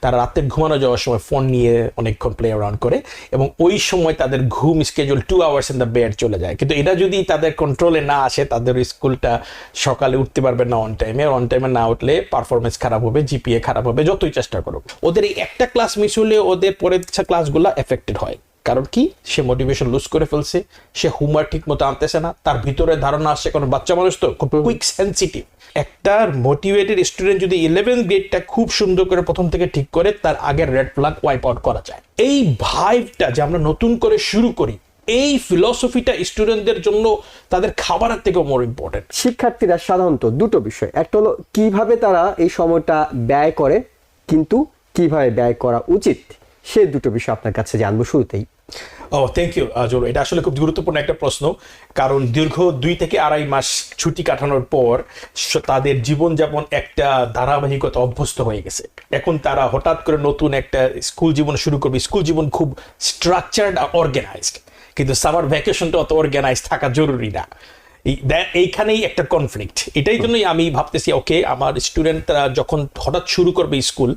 তারা রাতে ঘুমানো যাওয়ার সময় ফোন নিয়ে অনেকক্ষণ প্লে অ্যারাউন্ড করে এবং ওই সময় তাদের ঘুম schedule 2 hours in the bed চলে যায়। কিন্তু এটা যদি তাদের কন্ট্রোলে না আসে, তাদের স্কুলটা সকালে উঠতে পারবে না অন টাইমে না উঠলে পারফরমেন্স খারাপ হবে, জিপিএ খারাপ হবে, যতই চেষ্টা করুক। ওদের এই একটা ক্লাস মিস হলে ওদের পরের ক্লাসগুলো এফেক্টেড হয়। কারণ কি, সে মোটিভেশন লুজ করে ফেলছে, সে হোমওয়ার্ক ঠিক মতো আনতেছে না, তার ভিতরে ধারণা আসছে, কারণ বাচ্চা মানুষ তো খুব কুইক সেন্সিটিভ। একটা মোটিভেটেড স্টুডেন্ট যদি 11th গ্রেডটা খুব সুন্দর করে প্রথম থেকে ঠিক করে, তার আগের রেড ফ্ল্যাগ ওয়াইপ আউট করা যায়। এই ভাইবটা যে আমরা নতুন করে শুরু করি, এই ফিলসফিটা স্টুডেন্টদের জন্য তাদের খাবারের থেকে মোর ইম্পর্টেন্ট। শিক্ষার্থীরা সাধারণত দুটো বিষয়, একটা হলো কিভাবে তারা এই সময়টা ব্যয় করে, কিন্তু কিভাবে ব্যয় করা উচিত, সে দুটো বিষয় আপনার কাছে জানবো শুরুতেই। থ্যাংক ইউ জোলো, এটা আসলে খুব গুরুত্বপূর্ণ একটা প্রশ্ন। কারণ দীর্ঘ 2 থেকে 2.5 মাস ছুটি কাটানোর পর তাদের জীবনযাপন একটা ধারাবাহিকতা অভ্যস্ত হয়ে গেছে। এখন তারা হঠাৎ করে নতুন একটা স্কুল জীবন শুরু করবে। স্কুল জীবন খুব স্ট্রাকচার্ড আর অর্গানাইজড, কিন্তু সামার ভ্যাকেশনটা অত অর্গানাইজ থাকা জরুরি না। এইখানেই একটা কনফ্লিক্ট। এটাই জন্যই আমি ভাবতেছি, ওকে, আমার স্টুডেন্টরা যখন হঠাৎ শুরু করবে স্কুল,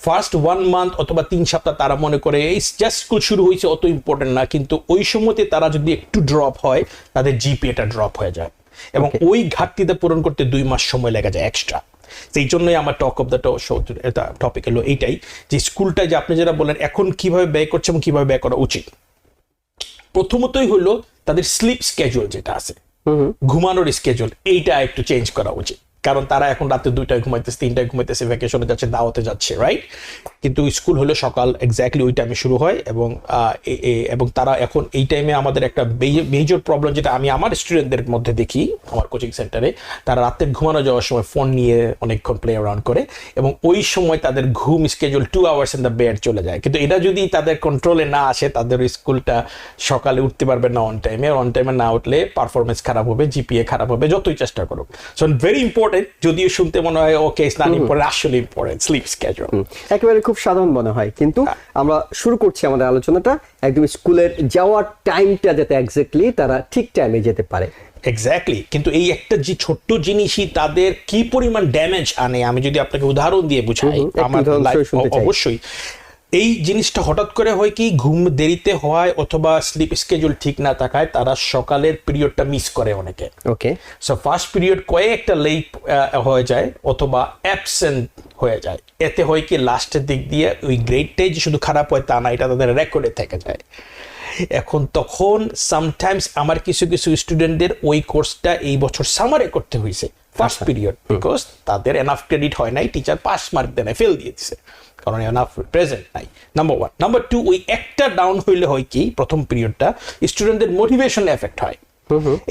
ফার্স্ট 1 মান্থ অথবা 3 সপ্তাহ তারা মনে করে এই জাস্ট স্কুল শুরু হয়েছে, অত ইম্পর্টেন্ট না। কিন্তু ওই সময়তে তারা যদি একটু ড্রপ হয়, তাদের জিপিএটা ড্রপ হয়ে যায় এবং ওই ঘাটতিটা পূরণ করতে 2 মাস সময় লেগে যায় এক্সট্রা। সেই জন্যই আমার টক অফ দ্য টপিক হলো এইটাই, যে স্কুলটা যে আপনি যেটা বলেন এখন কিভাবে ব্যয় করছে এবং কিভাবে ব্যয় করা উচিত। প্রথমতই হলো তাদের স্লিপ স্কেজুল যেটা আছে, ঘুমানোর স্কেজুল, এইটা একটু চেঞ্জ করা উচিত। কারণ তারা এখন রাতে 2টায় ঘুমাইতেছে, 3টায় ঘুমাইতেছে, ভ্যাকেশনে যাচ্ছে, দাওয়াতে যাচ্ছে, রাইট? কিন্তু স্কুল হলে সকাল এক্স্যাক্টলি ওই টাইমে শুরু হয় এবং তারা এখন এই টাইমে আমাদের একটা মেজর প্রবলেম যেটা আমি আমার স্টুডেন্টদের মধ্যে দেখি আমার কোচিং সেন্টারে, তারা রাতে ঘুমানো যাওয়ার সময় ফোন নিয়ে অনেকক্ষণ প্লে অ্যারাউন্ড করে এবং ওই সময় তাদের ঘুম schedule 2 hours in the bed চলে যায়। কিন্তু এটা যদি তাদের কন্ট্রোলে না আসে, তাদের স্কুলটা সকালে উঠতে পারবে না অন টাইমে না উঠলে পারফরমেন্স খারাপ হবে, জিপিএ খারাপ হবে, যতই চেষ্টা করুক। সো ভেরি ইম্পর্টেন্ট, যদিও শুনতে মনে হয় ওকে ইটস নট ইম্পর্টেন্ট, আসলে ইম্পর্টেন্ট স্লিপ স্কেজুল। একেবারে খুব সাধারণ মনে হয়, কিন্তু আমরা শুরু করছি আমাদের আলোচনাটা একদম স্কুলের যাওয়ার টাইমটা যাতে এক্স্যাক্টলি তারা ঠিক টাইমে যেতে পারে। এক্স্যাক্টলি, কিন্তু এই একটা যে ছোট্ট জিনিসই তাদের কি পরিমাণ ড্যামেজ আনে, আমি যদি আপনাকে উদাহরণ দিয়ে বুঝাই, আমার অবশ্যই এই জিনিসটা হঠাৎ করে হয় কি, ঘুম দেরিতে হয় অথবা স্লিপ স্কেজুল ঠিক না থাকায় তারা সকালের পিরিয়ডটা মিস করে অনেকে। ওকে, সো ফার্স্ট পিরিয়ড কয়েকটা লেট হয়ে যায় অথবা অ্যাবসেন্ট হয়ে যায়। এতে হয় কি, লাস্টের দিক দিয়ে ওই গ্রেডটাই যে শুধু খারাপ হয় তা না, এটা তাদের রেকর্ডে থেকে যায়। এখন তখন সামটাইমস আমার কিছু স্টুডেন্টদের ওই কোর্সটা এই বছর সামারে করতে হয়েছে ফার্স্ট পিরিয়ড, বিকজ তাদের এনাফ ক্রেডিট হয় নাই, টিচার পাস মার্ক দেয়, ফেল দিয়ে দিছে, কারণ এনাফ প্রেজেন্ট নাই। নাম্বার 1। নাম্বার 2, ওই একটা ডাউন হইলে হয় কি, প্রথম পিরিয়ডটা স্টুডেন্টদের মোটিভেশন এফেক্ট হয়।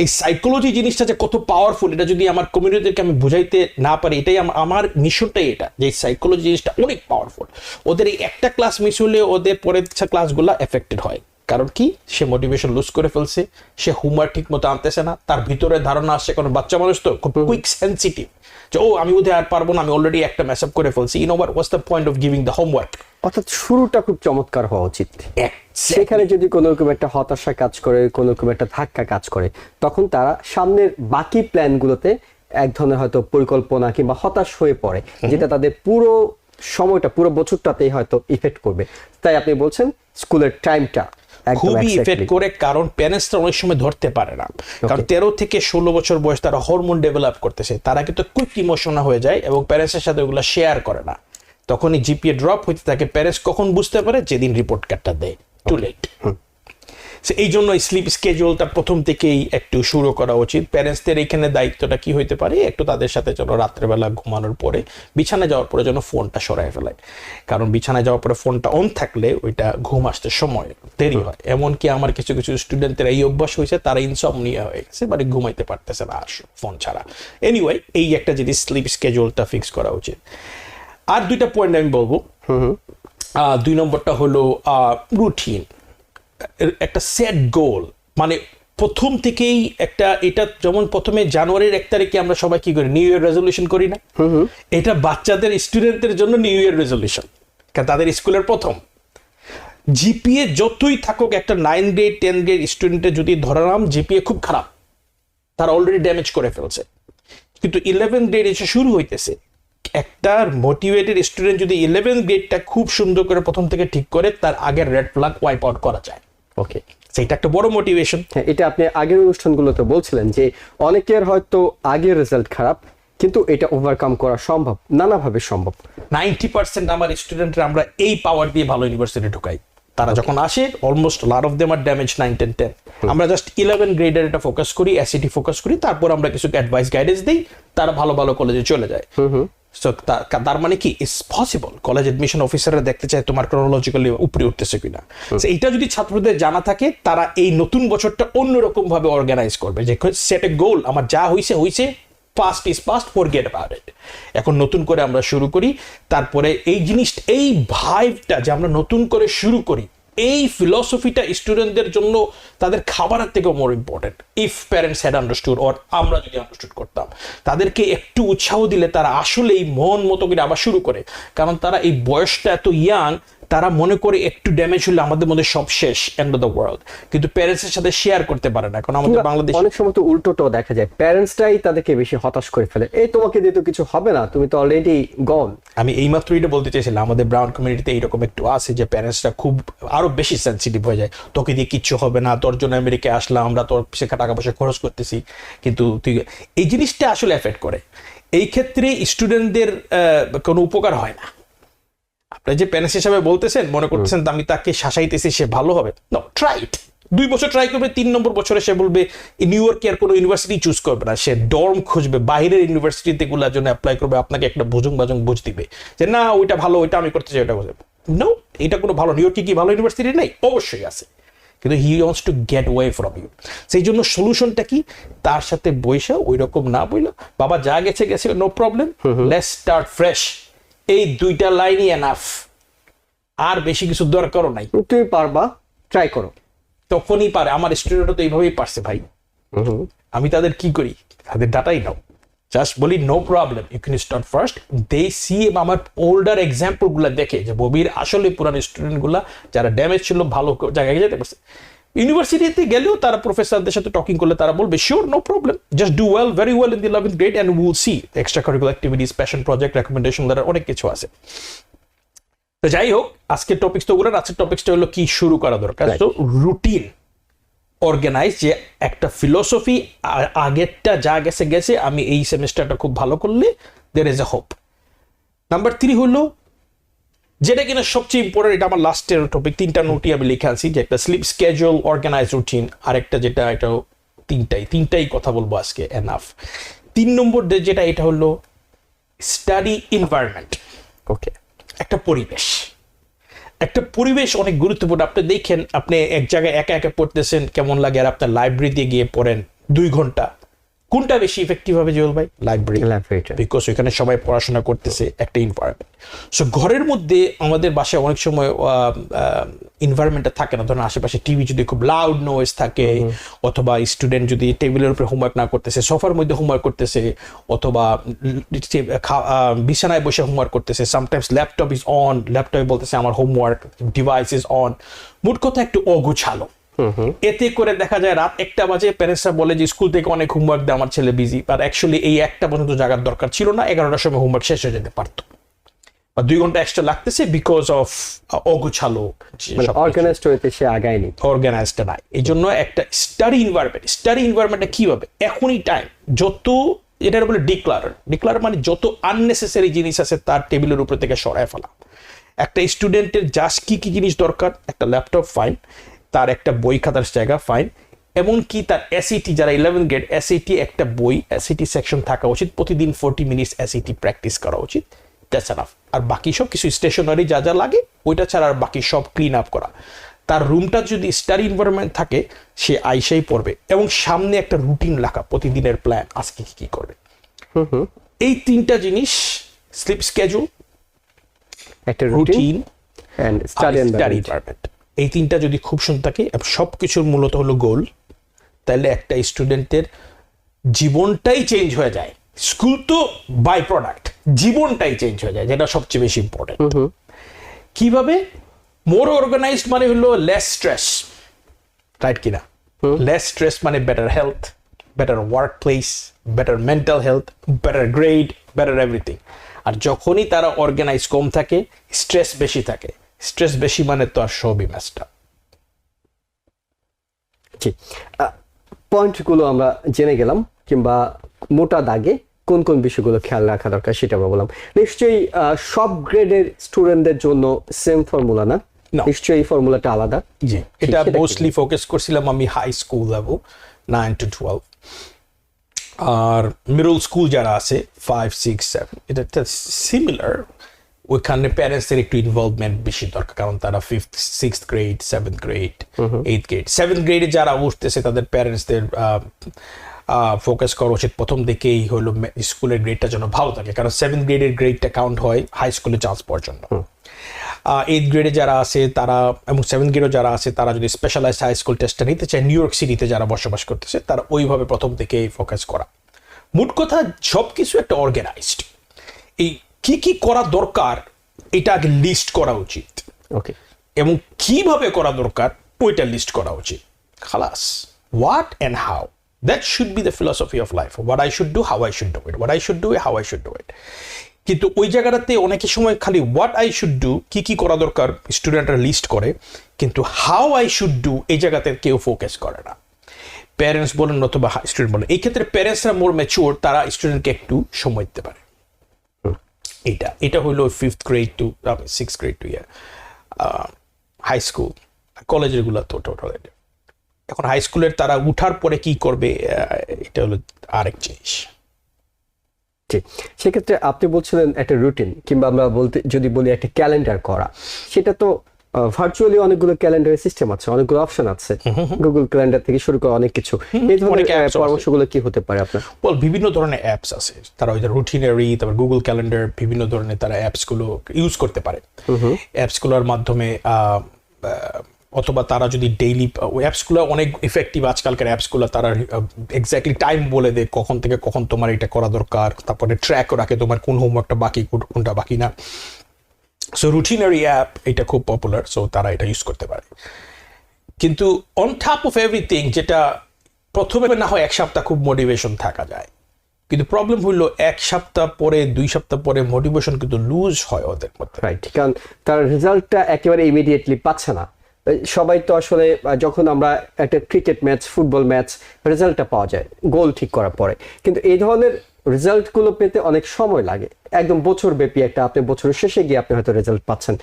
এই সাইকোলজি জিনিসটা যে কত পাওয়ারফুল, এটা যদি আমার কমিউনিটিকে আমি বুঝাইতে না পারি, এটাই আমার মিশনটাই এটা, যে সাইকোলজি জিনিসটা অনেক পাওয়ারফুল। ওদের এই একটা ক্লাস মিস হলে ওদের পরের ক্লাসগুলো এফেক্টেড হয়। কারণ কি, সে মোটিভেশন লুজ করে ফেলছে, সে হোমওয়ার্ক ঠিক মতো আনতেছে না, তার ভিতরে ধারণা আসছে, কারণ বাচ্চা মানুষ তো খুব কুইক সেন্সিটিভ, যে আমি বোধহয় আর পারবো না, আমি অলরেডি একটা মেস আপ করে ফেলছি। What's the point of giving the homework? অর্থাৎ শুরুটা খুব চমৎকার হওয়া উচিত। সেখানে যদি কোনো রকম একটা হতাশা কাজ করে, কোনো রকম একটা ধাক্কা কাজ করে, তখন তারা সামনের বাকি প্ল্যানগুলোতে এক ধরনের হয়তো পরিকল্পনা কিংবা হতাশ হয়ে পড়ে, যেটা তাদের পুরো সময়টা, পুরো বছরটাতেই হয়তো ইফেক্ট করবে। তাই আপনি বলছেন স্কুলের টাইমটা খুবই ইফেক্ট করে, কারণ প্যারেন্টসরা অনেক সময় ধরতে পারে না। কারণ 13 থেকে 16 বছর বয়স তারা হরমোন ডেভেলপ করতেছে, তারা কিন্তু কুইক ইমোশনাল হয়ে যায় এবং প্যারেন্টসের সাথে ওগুলো শেয়ার করে না। তখনই জিপিএ ড্রপ হইতে থাকে। প্যারেন্টস কখন বুঝতে পারে? যেদিন রিপোর্ট কার্ডটা দেয়, টু লেট। এই জন্য স্লিপ স্কেজুলটা প্রথম থেকেই একটু শুরু করা উচিত। প্যারেন্টসদের এখানে দায়িত্বটা কি হইতে পারে, একটু তাদের সাথে যেন রাত্রেবেলা ঘুমানোর পরে, বিছানায় যাওয়ার পরে যেন ফোনটা সরাই ফেলায়। কারণ বিছানায় যাওয়ার পরে ফোনটা অন থাকলে ওইটা ঘুম আসতে সময় দেরি হয়। এমনকি আমার কিছু স্টুডেন্টদের এই অভ্যাস হয়েছে, তারা ইনসমনিয়া হয়ে গেছে, মানে ঘুমাইতে পারতেছে না ফোন ছাড়া। এনিওয়ে, এই একটা জিনিস স্লিপ স্কেজুলটা ফিক্স করা উচিত। আর 2টা পয়েন্ট আমি বলবো। 2 নম্বরটা হলো রুটিন, একটা সেট গোল। মানে প্রথম থেকেই একটা, এটা যেমন প্রথমে জানুয়ারির 1 তারিখে আমরা সবাই কি করি, নিউ ইয়ার রেজলিউশন করি না? এটা বাচ্চাদের স্টুডেন্টদের জন্য নিউ ইয়ার রেজলিউশন, কারণ তাদের স্কুলের প্রথম। জিপিএ যতই থাকুক, একটা 9 গ্রেড 10 গ্রেড স্টুডেন্টের যদি ধরালাম জিপিএ খুব খারাপ, তারা অলরেডি ড্যামেজ করে ফেলছে, কিন্তু 11 গ্রেড এসে শুরু হইতেছে, একটা মোটিভেটেড স্টুডেন্ট যদি 11th গ্রেডটা খুব সুন্দর করে প্রথম থেকে ঠিক করে, তার আগের রেড ফ্ল্যাগ ওয়াইপ আউট করা যায়। ওকে, সেটা একটা বড় মোটিভেশন। হ্যাঁ, এটা আপনি আগের অনুষ্ঠানগুলোতে বলছিলেন যে অনেকের হয়তো আগের রেজাল্ট খারাপ, কিন্তু এটা ওভারকাম করা সম্ভব, নানাভাবে সম্ভব। 90% আমার স্টুডেন্টরা আমরা এই পাওয়ার দিয়ে ভালো ইউনিভার্সিটি ঢুকাই। তারা যখন আসে almost lot of them are damage 9, 10, 10। আমরা জাস্ট 11 গ্রেডের এটা ফোকাস করি, এসিটি ফোকাস করি, তারপর আমরা কিছু অ্যাডভাইস গাইডেন্স দিই, তারা ভালো ভালো কলেজে চলে যায়। সো তার মানে কি ইটস পসিবল। কলেজ এডমিশন অফিসাররা দেখতে চায় তোমার ক্রোনোলজিক্যালি উপরে উঠতেছে কিনা। এইটা যদি ছাত্রদের জানা থাকে, তারা এই নতুন বছরটা অন্যরকম ভাবে অর্গানাইজ করবে, যে সেট এ গোল, আমার যা হইছে হইছে, past is past, forget about it, এখন নতুন করে আমরা শুরু করি। তারপরে এই জিনিসটা, এই ভাইবটা যে আমরা নতুন করে শুরু করি, এই ফিলসফিটা স্টুডেন্টদের জন্য তাদের খাবারের থেকেও more important. If parents had understood, or আমরা যদি আন্ডারস্টুড করতাম, তাদেরকে একটু উৎসাহ দিলে তারা আসলেই মন মতো করে আবার শুরু করে। কারণ তারা এই বয়সটা এত ইয়াং, তারা মনে করে একটু ড্যামেজ হলে আমাদের মধ্যে সব শেষ, এন্ড অফ দ্য ওয়ার্ল্ড, কিন্তু প্যারেন্টসের সাথে শেয়ার করতে পারে না। কারণ আমাদের বাংলাদেশ অনেক সময় তো উল্টোটাও দেখা যায়, প্যারেন্টসটাই তাদেরকে বেশি হতাশ করে ফেলে, এই তোমাকে দিয়ে তো কিছু হবে না, তুমি তো অলরেডি গন। আমি এইমাত্র এটা বলতে চাইছিলাম, আমাদের ব্রাউন কমিউনিটিতে এইরকম একটু আছে যে প্যারেন্টসরা খুব আরো বেশি সেন্সিটিভ হয়ে যায়। তোকে দিয়ে কিচ্ছু হবে না, তোর জন্য আমেরিকায় আসলাম, আমরা তোর শেখা টাকা পয়সা খরচ করতেছি, কিন্তু তুই, এই জিনিসটা আসলে এফেক্ট করে। এই ক্ষেত্রে স্টুডেন্টদের কোনো উপকার হয় না। আপনি যে প্যারেন্টস হিসাবে বলতেছেন, মনে করতেছেন আমি তাকে শাসাইতেছি, সে ভালো হবে, নো, ট্রাই ইট। 2 বছর ট্রাই করবে, 3 নম্বর বছরে সে বলবে নিউ ইয়র্কে আর কোনো ইউনিভার্সিটি চুজ করবে না, সে ডর্ম খুঁজবে, বাইরের ইউনিভার্সিটিতে গুলার জন্য অ্যাপ্লাই করবে, আপনাকে একটা ভুজুং বাজুং বুঝ দিবে যে না ওইটা ভালো, ওইটা আমি করতে চাই, ওইটা বুঝবে। নো, এটা কোনো ভালো, নিউ ইয়র্কে কি ভালো ইউনিভার্সিটি নেই? অবশ্যই আছে, কিন্তু he wants to get way from you. সেই জন্য সলিউশনটা কি? তার সাথে বইসা ওই রকম না বইলা, বাবা যা গেছে গেছে, no problem, let's start fresh, এই 2টা লাইনই এনাফ, আর বেশি কিছু দরকারও নাই। তুমি পারবা, ট্রাই করো। তখনই পারে। আমার স্টুডেন্টরা তো এইভাবেই পারছে ভাই। আমি তাদের কি করি, তাদের ডাটাই নাও, জাস্ট বলি no problem, you can start first. They see, আমার ওল্ডার এক্সাম্পল গুলা দেখে যে ববির আসলে পুরানো স্টুডেন্ট গুলা যারা ড্যামেজ ছিল ভালো জায়গায় যেতে পারছে। ইউনিভার্সিটিতে গেলেও তারা প্রফেসরদের সাথে টকিং করলে তারা বলবে sure, no problem, just do well, very well in the 11th grade and will see extra curricular activities, passion project, recommendation letter, অনেক কিছু আছে। তো যাই হোক, আজকের টপিকস তো ওগুলো, আজকের টপিকসটা হলো কি শুরু করা দরকার। তো রুটিন অর্গানাইজ, যে একটা ফিলোসফি, আগেরটা যা গেছে গেছে, আমি এই সেমিস্টারটা খুব ভালো করলে there is a hope. Number 3 হলো যেটা কিনা সবচেয়ে ইম্পর্টেন্ট, এটা আমার লাস্টের টপিক, 3টা নোটই আমি লিখে আনছি, যে একটা স্লিপ স্কেজুয়াল, অর্গানাইজ রুটিন, আরেকটা যেটা, এটাও তিনটাই কথা বলবো আজকে, এনাফ। 3 নম্বর যেটা, এটা হলো স্টাডি এনভায়রনমেন্ট। ওকে, একটা পরিবেশ অনেক গুরুত্বপূর্ণ। আপনি দেখেন, আপনি এক জায়গায় একা একা পড়তেছেন কেমন লাগে, আর আপনার লাইব্রেরিতে গিয়ে পড়েন 2 ঘন্টা, কোনটা বেশি ইফেক্টিভ হবে জুয়েল ভাই? লাইব্রেরি, বিকজ ওইখানে সবাই পড়াশোনা করতেছে, একটা এনভায়রনমেন্ট। সো ঘরের মধ্যে আমাদের বাসায় অনেক সময় এনভায়রনমেন্টটা থাকে না, ধরেন আশেপাশে টিভি যদি খুব লাউড নয়েজ থাকে, অথবা স্টুডেন্ট যদি টেবিলের উপরে হোমওয়ার্ক না করতেছে, সোফার মধ্যে হোমওয়ার্ক করতেছে, অথবা বিছানায় বসে হোমওয়ার্ক করতেছে, সামটাইমস ল্যাপটপ ইজ অন, ল্যাপটপে বলতেছে আমার হোমওয়ার্ক, ডিভাইস ইজ অন, মোট কথা একটু অগোছালো। এতে করে দেখা যায় রাত 1টা বাজে, প্যারেন্টসরা বলে যে স্কুল থেকে অনেক হোমওয়ার্ক দেয়, আমার ছেলে বিজি, আর অ্যাকচুয়ালি এই 1টা পর্যন্ত জাগার দরকার ছিল না, 11টার সময় হোমওয়ার্ক শেষ হয়ে যেতে পারতো, বা 2 ঘন্টা এক্সট্রা লাগতেছে বিকজ অফ অগোছালো, অর্গানাইজড হইতে সে আগায়নি, অর্গানাইজড নাই। এই জন্য একটা স্টাডি এনভায়রনমেন্টটা কি হবে, এখনই টাইম, যত এটা বলে ডিক্লার মানে যত আননেসেসারি জিনিস আছে তার টেবিলের উপর থেকে সরায় ফেলা। একটা স্টুডেন্টের জাস্ট কি জিনিস দরকার, একটা ল্যাপটপ ফাইন, তার একটা বই খাতার জায়গা ফাইন, এমনকি তার এসইটি, যারা 11th গ্রেড, এসইটি একটা বই, এসইটি সেকশন থাকা উচিত, প্রতিদিন 40 মিনিটস এসইটি প্র্যাকটিস করা উচিত, দ্যাটস এনাফ। আর বাকি সব কিছু স্টেশনারি যা যা লাগে ওইটা ছাড়া আর বাকি সব ক্লিন আপ করা। তার রুমটা যদি স্টাডি এনভায়রনমেন্ট থাকে, সে আইসাই পড়বে, এবং সামনে একটা রুটিন লেখা, প্রতিদিনের প্ল্যান, আজকে কি করবে। এই 3টা জিনিস, স্লিপ স্কেজুল, একটা রুটিন এন্ড স্টাডি এনভায়রনমেন্ট, এই 3টা যদি খুব সুন্দর থাকে, সবকিছুর মূলত হলো গোল, তাহলে একটা স্টুডেন্টের জীবনটাই চেঞ্জ হয়ে যায়। স্কুল তো বাই প্রোডাক্ট, জীবনটাই চেঞ্জ হয়ে যায়, যেটা সবচেয়ে বেশি ইম্পর্টেন্ট। কিভাবে? মোর অর্গানাইজড মানে হলো লেস স্ট্রেস, রাইট কিনা? লেস স্ট্রেস মানে better health, better workplace, better mental health, better grade, better everything. আর যখনই তারা অর্গানাইজ কম থাকে, স্ট্রেস বেশি থাকে। স্ট্রেস বেশি মানে তো আর সবই ম্যাচটা। জি, পয়েন্টগুলো আমরা জেনে গেলাম, কিংবা মোটা দাগে কোন কোন বিষয়গুলো খেয়াল রাখা দরকার সেটা আমরা বললাম। নিশ্চয়ই সব গ্রেডের স্টুডেন্টদের জন্য সেম ফর্মুলা না, No. নিশ্চয়ই এই ফর্মুলাটা আলাদা। জি, এটা সেটা কি? মোস্টলি ফোকাস করছিলাম আমি হাই স্কুল লেভেল 9 to 12, আর মিডল স্কুল যারা আছে 5, 6, 7, এটা সিমিলার। ওইখানে প্যারেন্টসের একটু ইনভলভমেন্ট বেশি দরকার, কারণ তারা 5th 6th grade, 7th grade, 8th grade, 7th গ্রেডে যারা উঠতেছে তাদের প্যারেন্টসদের ফোকাস করা উচিত প্রথম দিকেই হলো স্কুলের গ্রেডটা যেন ভালো থাকে, কারণ 7th গ্রেডের গ্রেডটা কাউন্ট হয় হাই স্কুলে চান্স পাওয়ার জন্য। 8th গ্রেডে যারা আছে তারা এবং 7th গ্রেডে যারা আছে তারা যদি স্পেশালাইজড হাই স্কুল টেস্টটা নিতে চায়, নিউ ইয়র্ক সিটিতে যারা বসবাস করতেছে তারা ওইভাবে প্রথম থেকেই ফোকাস করা। মোট কথা সব কিছু একটা অর্গানাইজড। এই কি কি করা দরকার এটা আগে লিস্ট করা উচিত, ওকে, এবং কিভাবে করা দরকার ওইটা লিস্ট করা উচিত। খালাস, what and how, that should be the philosophy of life. What I should do, how I should do it, what I should do, how I should do it. কিন্তু ওই জায়গাটাতে অনেকের সময় খালি হোয়াট আই শুড ডু, কি কি করা দরকার স্টুডেন্টরা লিস্ট করে, কিন্তু হাউ আই শুড ডু এই জায়গাতে কেউ ফোকাস করে না। প্যারেন্টস বলেন অথবা স্টুডেন্ট বলেন, এই ক্ষেত্রে প্যারেন্টসরা মোর ম্যাচিওর, তারা স্টুডেন্টকে একটু সময় দিতে পারে। এটা হলো 5th grade to 6th grade to high school. কলেজের গুলো তো টোটাল। এখন হাই স্কুলের তারা উঠার পরে কি করবে, এটা হলো আরেক জিনিস। জি, সেক্ষেত্রে আপনি বলছিলেন একটা রুটিন, কিংবা আমরা যদি বলি একটা ক্যালেন্ডার করা, সেটা তো ভার্চুয়ালি অনেকগুলো ক্যালেন্ডারের সিস্টেম আছে, অনেকগুলো অপশন আছে, গুগল ক্যালেন্ডার থেকে শুরু করে অনেক কিছু। এই ধরনের অনেক apps আছে। পরামর্শগুলো কি হতে পারে আপনার? বিভিন্ন ধরনের অ্যাপস আছে, তারা ওই রুটিনারি, তারপর গুগল ক্যালেন্ডার, বিভিন্ন ধরনের তারা অ্যাপসগুলো ইউজ করতে পারে। অ্যাপসগুলোর মাধ্যমে অথবা তারা যদি ডেইলি অ্যাপসগুলো অনেক ইফেক্টিভ, আজকালকার অ্যাপসগুলো তারা এক্স্যাক্টলি টাইম বলে দেয় কখন থেকে কখন তোমার এটা করা দরকার, তারপরে ট্র্যাকও রাখে তোমার কোন হোমওয়ার্কটা বাকি, কোনটা বাকি না। সো রুটিনারি অ্যাপ এটা খুব পপুলার, সো তারা এটা ইউজ করতে পারে। কিন্তু অন টপ অফ এভরিথিং, যেটা প্রথমে না হয় 1 সপ্তাহ খুব মোটিভেশন থাকা যায়, কিন্তু প্রবলেম হলো 1 সপ্তাহ পরে 2 সপ্তাহ পরে মোটিভেশন কিন্তু লুজ হয় ওদের মধ্যে। রাইট, কারণ তার রেজাল্টটা একেবারে ইমিডিয়েটলি পাচ্ছে না। সবাই তো আসলে যখন আমরা একটা ক্রিকেট ম্যাচ, ফুটবল ম্যাচ, রেজাল্টটা পাওয়া যায় গোল ঠিক করার পরে, কিন্তু এই ধরনের রেজাল্টগুলো পেতে অনেক সময় লাগে। একদম বছর ব্যাপী একটা, আপনি বছরের শেষে গিয়ে আপনি হয়তো রেজাল্ট পাচ্ছেন।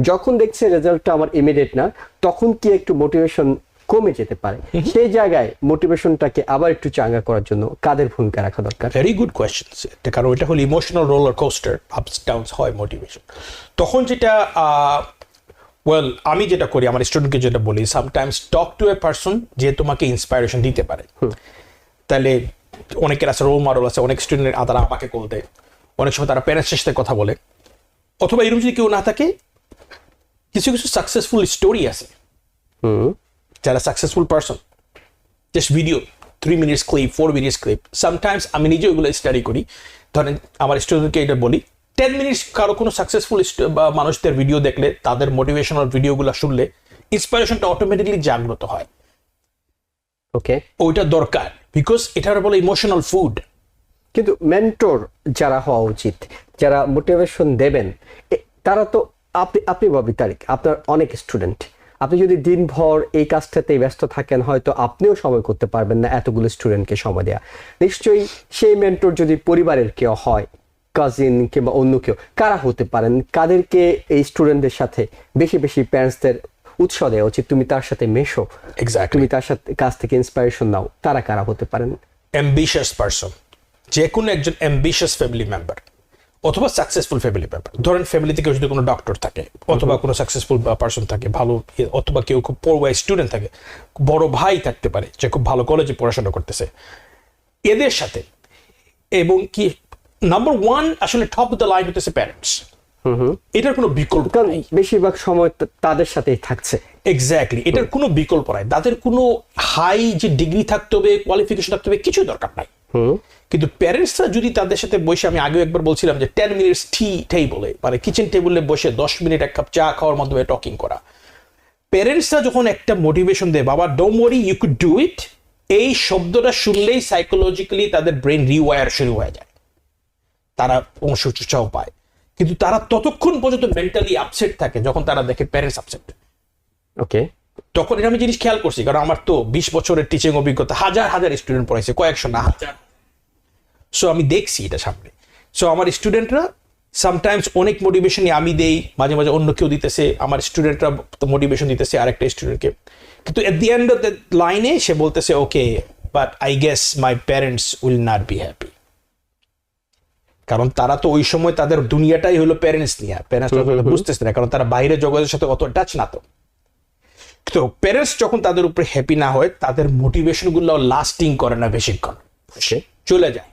যখন দেখছে রেজাল্টটা আমার ইমিডিয়েট না, তখন কি একটু মোটিভেশন কমে যেতে পারে। সেই জায়গায় মোটিভেশনটাকে আবার একটু চাঙ্গা করার জন্য কাদের ভূমিকা রাখা দরকার? ভেরি গুড কোয়েশ্চেন, কারণ এটা হলো ইমোশনাল রোলার কোস্টার, আপস ডাউনস হয় মোটিভেশন। তখন যেটা আমি যেটা করি, আমার স্টুডেন্টকে যেটা বলি, sometimes talk to a person যে তোমাকে ইন্সপাইরেশন দিতে পারে। তাহলে অনেকের আছে রোল মডেল আছে, অনেক স্টুডেন্ট তারা আমাকে কল দেয়, অনেক সময় তারা প্যারেন্টসের সাথে কথা বলে, অথবা এরকম যদি কেউ না থাকে, কিছু কিছু সাকসেসফুল স্টোরি আছে যারা successful person, just video 3 minutes clip, 4 minutes clip. Sometimes আমি নিজে ওইগুলো স্টাডি করি। ধরেন আমার স্টুডেন্টকে এটা বলি, 10 মিনিটস কারো কোনো সাকসেসফুল মানুষদের ভিডিও দেখলে, তাদের মোটিভেশনাল ভিডিওগুলো শুনলে ইন্সপিরেশনটা অটোমেটিকলি জাগ্রত হয়। ওকে, ওইটা দরকার, বিকজ এটার বলে ইমোশনাল ফুড। কিন্তু মেন্টর যারা হওয়া উচিত, যারা মোটিভেশন দেবেন, তারা তো আপনি ভাবি তারিক, আপনার অনেক স্টুডেন্ট, আপনি যদি দিনভর এই কাজটাতেই ব্যস্ত থাকেন, হয়তো আপনিও সময় করতে পারবেন না এতগুলো স্টুডেন্টকে সময় দেওয়া। নিশ্চয়ই সেই মেন্টর যদি পরিবারের কেউ হয়, কাজিন কিংবা অন্য কেউ, কারা হতে পারেন? কাদেরকে এই স্টুডেন্টদের সাথে বেশি বেশি প্যারেন্টসদের উৎসাহ দেওয়া উচিত, তুমি তার সাথে মেশো, তুমি তার সাথে কাছ থেকে ইন্সপিরেশন নাও? তারা কারা হতে পারেন? অ্যাম্বিশাস পারসন, যে কোনো একজন অ্যাম্বিশাস ফ্যামিলি মেম্বার অথবা সাকসেসফুল ফ্যামিলি মেম্বার। ধরেন ফ্যামিলিতে কেউ যদি কোনো ডক্টর থাকে, অথবা কোনো সাকসেসফুল পারসন থাকে ভালো, অথবা কেউ খুব পড়ুয়া স্টুডেন্ট থাকে, বড় ভাই থাকতে পারে যে খুব ভালো কলেজে পড়াশোনা করতেছে, এদের সাথে। এবং কি নাম্বার 1 আসলে টপ অফ দ্য লাইন হতেছে প্যারেন্টস। এটার কোনো বিকল্প নেই, বেশিরভাগ সময় তাদের সাথেই থাকছে। এক্স্যাক্টলি, এটার কোনো বিকল্প নাই। তাদের কোনো হাই যে ডিগ্রি থাকতে হবে, কোয়ালিফিকেশন থাকতে হবে, কিছু দরকার নাই। কিন্তু প্যারেন্টসরা যদি তাদের সাথে বসে, আমি আগেও একবার বলছিলাম যে 10 মিনিটস টি টেবলে, মানে কিচেন টেবিলে বসে 10 মিনিট 1 কাপ চা খাওয়ার মাধ্যমে টকিং করা, প্যারেন্টসরা যখন একটা মোটিভেশন দেয়, বাবা don't worry you could do it, এই শব্দটা শুনলেই সাইকোলজিক্যালি তাদের ব্রেন রিওয়ার শুরু হয়ে যায়, তারা অংশ উৎসাহ পায়। কিন্তু তারা ততক্ষণ পর্যন্ত মেন্টালি আপসেট থাকে যখন তারা দেখে প্যারেন্টস আপসেট। ওকে, তখন এটা আমি জিনিস খেয়াল করছি, কারণ আমার তো 20 বছরের টিচিং অভিজ্ঞতা, হাজার হাজার স্টুডেন্ট পড়াইছে, কয়েকশো না হাজার। সো আমি দেখছি এটা সামনে। সো আমার স্টুডেন্টরা সামটাইমস অনেক মোটিভেশন আমি দেই, মাঝে মাঝে অন্য কেউ দিতেছে, আমার স্টুডেন্টরা মোটিভেশন দিতেছে আরেকটা স্টুডেন্টকে, কিন্তু এট দি এন্ড অফ দ্য লাইনে সে বলতেছে okay but I guess my parents will not be happy. কারণ তারা তো ওই সময় তাদের দুনিয়াটাই হলো প্যারেন্টস নিয়ে, প্যারেন্টস বুঝতেছে না, কারণ তারা বাইরের জগতের সাথে অত টাচ না। তো প্যারেন্টস যখন তাদের উপরে হ্যাপি না হয়, তাদের মোটিভেশন গুলো লাস্টিং করে না, বেশিক্ষণ চলে যায়।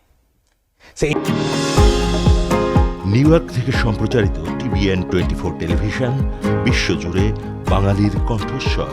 নিউ ইয়র্ক থেকে সম্প্রচারিত TVN 24 টেলিভিশন, বিশ্বজুড়ে বাঙালির কণ্ঠস্বর।